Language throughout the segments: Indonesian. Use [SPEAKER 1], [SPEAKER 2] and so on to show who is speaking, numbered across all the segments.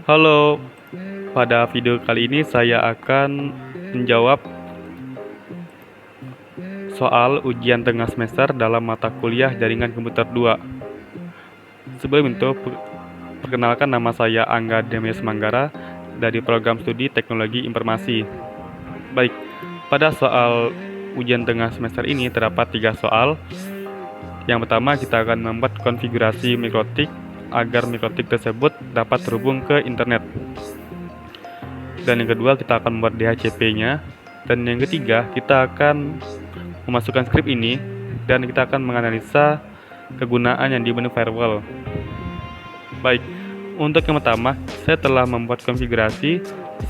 [SPEAKER 1] Halo, pada video kali ini saya akan menjawab soal ujian tengah semester dalam mata kuliah Jaringan Komputer 2. Sebelum itu, perkenalkan nama saya Angga Demes Manggara dari Program Studi Teknologi Informasi. Baik, pada soal ujian tengah semester ini terdapat 3 soal. Yang pertama, kita akan membuat konfigurasi mikrotik agar mikrotik tersebut dapat terhubung ke internet. Dan yang kedua, kita akan membuat DHCP-nya. Dan yang ketiga, kita akan memasukkan skrip ini dan kita akan menganalisa kegunaan yang di menu firewall. Baik, untuk yang pertama, saya telah membuat konfigurasi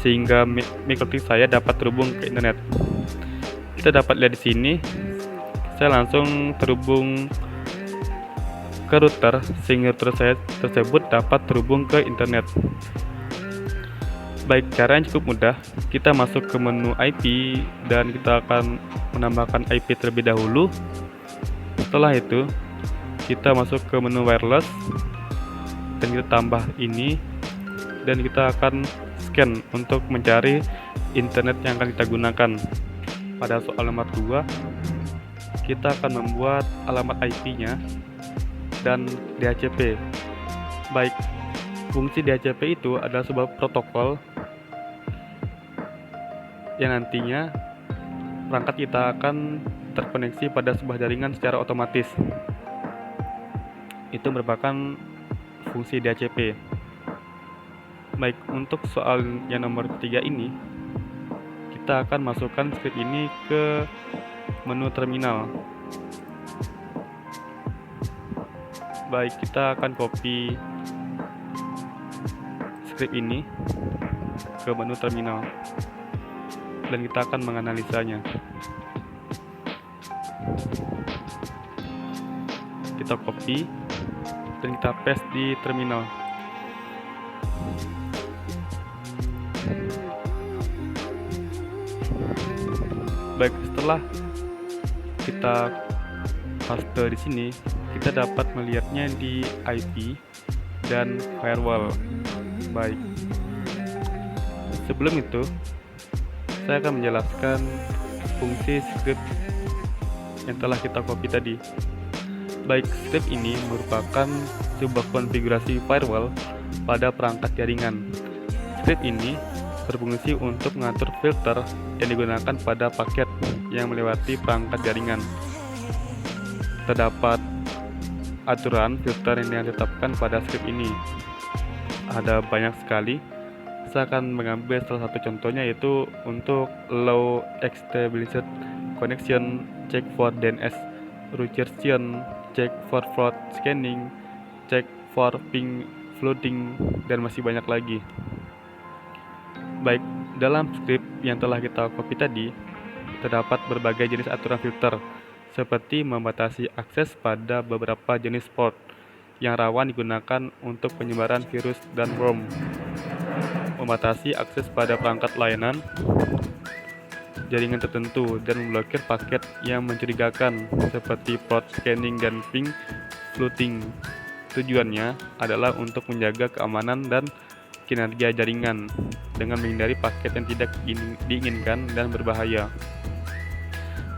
[SPEAKER 1] sehingga mikrotik saya dapat terhubung ke internet. Kita dapat lihat di sini, saya langsung terhubung ke router sehingga router saya tersebut dapat terhubung ke internet. Baik, cara yang cukup mudah. Kita masuk ke menu IP dan kita akan menambahkan IP terlebih dahulu. Setelah itu, kita masuk ke menu wireless dan kita tambah ini dan kita akan scan untuk mencari internet yang akan kita gunakan. Pada soal nomor 2, kita akan membuat alamat IP-nya dan DHCP. Baik, fungsi DHCP itu adalah sebuah protokol yang nantinya perangkat kita akan terkoneksi pada sebuah jaringan secara otomatis. Itu merupakan fungsi DHCP. Baik, untuk soal yang nomor 3 ini, kita akan masukkan skrip ini ke menu terminal. Baik, kita akan copy skrip ini ke menu terminal dan kita akan menganalisanya. Kita copy dan kita paste di terminal. Baik, setelah kita paste di sini, kita dapat melihatnya di IP dan firewall. Baik, sebelum itu saya akan menjelaskan fungsi script yang telah kita copy tadi. Baik, script ini merupakan sebuah konfigurasi firewall pada perangkat jaringan. Script ini berfungsi untuk mengatur filter yang digunakan pada paket yang melewati perangkat jaringan. Terdapat aturan filter yang ditetapkan pada script ini. Ada banyak sekali. Saya akan mengambil salah satu contohnya, yaitu untuk low established connection, check for DNS rejection, check for fraud scanning, check for ping flooding, dan masih banyak lagi. Baik, dalam script yang telah kita copy tadi, terdapat berbagai jenis aturan filter, seperti membatasi akses pada beberapa jenis port yang rawan digunakan untuk penyebaran virus dan worm, membatasi akses pada perangkat layanan jaringan tertentu, dan memblokir paket yang mencurigakan seperti port scanning dan ping flooding. Tujuannya adalah untuk menjaga keamanan dan kinerja jaringan dengan menghindari paket yang tidak diinginkan dan berbahaya.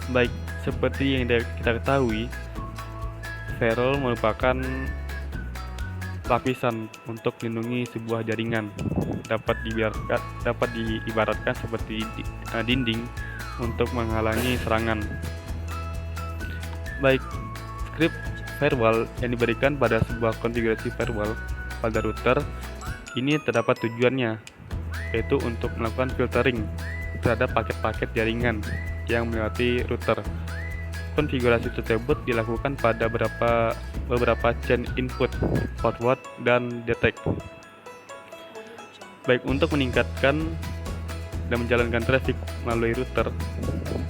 [SPEAKER 1] Baik, seperti yang kita ketahui, firewall merupakan lapisan untuk melindungi sebuah jaringan. Dapat diibaratkan seperti dinding untuk menghalangi serangan. Baik, script firewall yang diberikan pada sebuah konfigurasi firewall pada router ini terdapat tujuannya, yaitu untuk melakukan filtering terhadap paket-paket jaringan yang melewati router. Konfigurasi tersebut dilakukan pada beberapa chain input, forward, dan detect. Baik, untuk meningkatkan dan menjalankan traffic melalui router,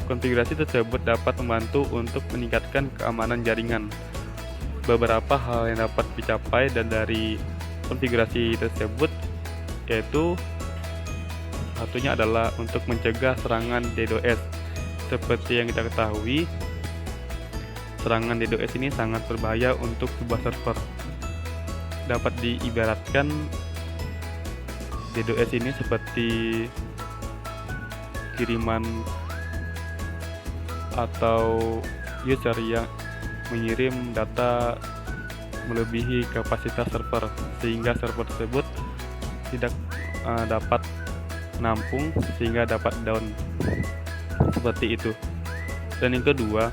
[SPEAKER 1] konfigurasi tersebut dapat membantu untuk meningkatkan keamanan jaringan. Beberapa hal yang dapat dicapai dan dari konfigurasi tersebut, yaitu satunya adalah untuk mencegah serangan DDoS. Seperti yang kita ketahui, serangan DDoS ini sangat berbahaya untuk sebuah server. Dapat diibaratkan DDoS ini seperti kiriman atau user yang mengirim data melebihi kapasitas server sehingga server tersebut tidak dapat menampung sehingga dapat down, seperti itu. Dan yang kedua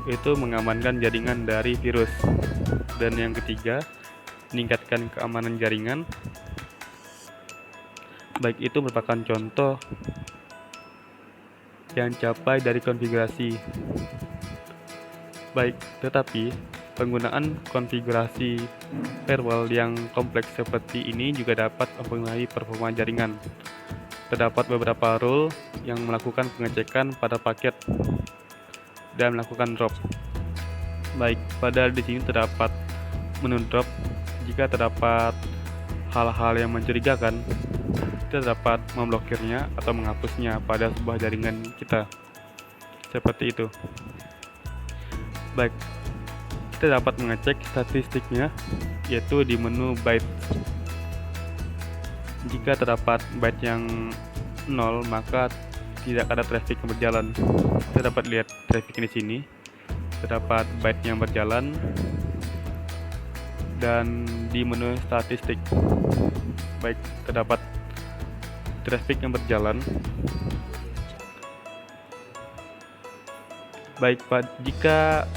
[SPEAKER 1] itu mengamankan jaringan dari virus, dan yang ketiga meningkatkan keamanan jaringan. Baik itu merupakan contoh yang capai dari konfigurasi. Baik, tetapi penggunaan konfigurasi firewall yang kompleks seperti ini juga dapat mempengaruhi performa jaringan. Terdapat beberapa rule yang melakukan pengecekan pada paket dan melakukan drop. Baik, pada di sini terdapat menu drop. Jika terdapat hal-hal yang mencurigakan, kita dapat memblokirnya atau menghapusnya pada sebuah jaringan kita. Seperti itu. Baik, kita dapat mengecek statistiknya, yaitu di menu byte. Jika terdapat byte yang 0, maka tidak ada traffic yang berjalan. Kita dapat lihat traffic di sini. Terdapat byte yang berjalan, dan di menu statistik, baik, terdapat traffic yang berjalan. Baik, jika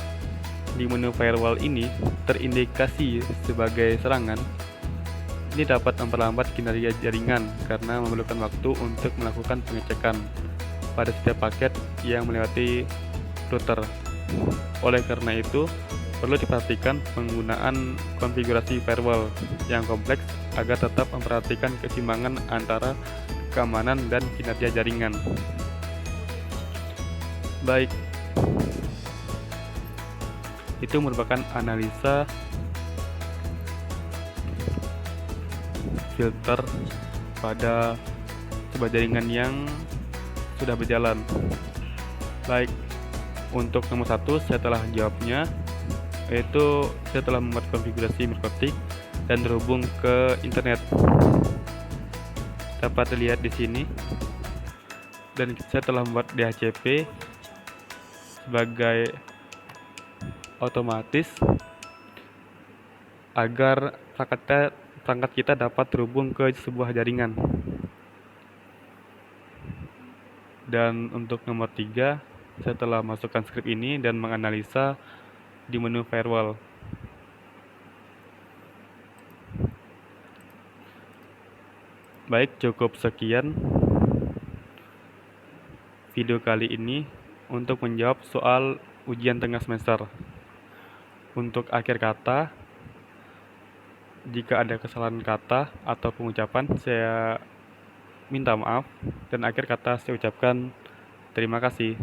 [SPEAKER 1] di menu firewall ini terindikasi sebagai serangan, ini dapat memperlambat kinerja jaringan karena memerlukan waktu untuk melakukan pengecekan pada setiap paket yang melewati router. Oleh karena itu, perlu diperhatikan penggunaan konfigurasi firewall yang kompleks agar tetap memperhatikan keseimbangan antara keamanan dan kinerja jaringan. Baik, itu merupakan analisa filter pada sebuah jaringan yang sudah berjalan. Baik, untuk nomor 1 saya telah jawabnya, yaitu saya telah membuat konfigurasi mirkotik dan terhubung ke internet. Dapat dilihat di sini, dan saya telah membuat DHCP sebagai otomatis agar perangkat kita dapat terhubung ke sebuah jaringan. Dan untuk nomor 3, saya telah masukkan script ini dan menganalisa di menu firewall. Baik, cukup sekian video kali ini untuk menjawab soal ujian tengah semester. Untuk akhir kata, jika ada kesalahan kata atau pengucapan, saya minta maaf, dan akhir kata saya ucapkan terima kasih.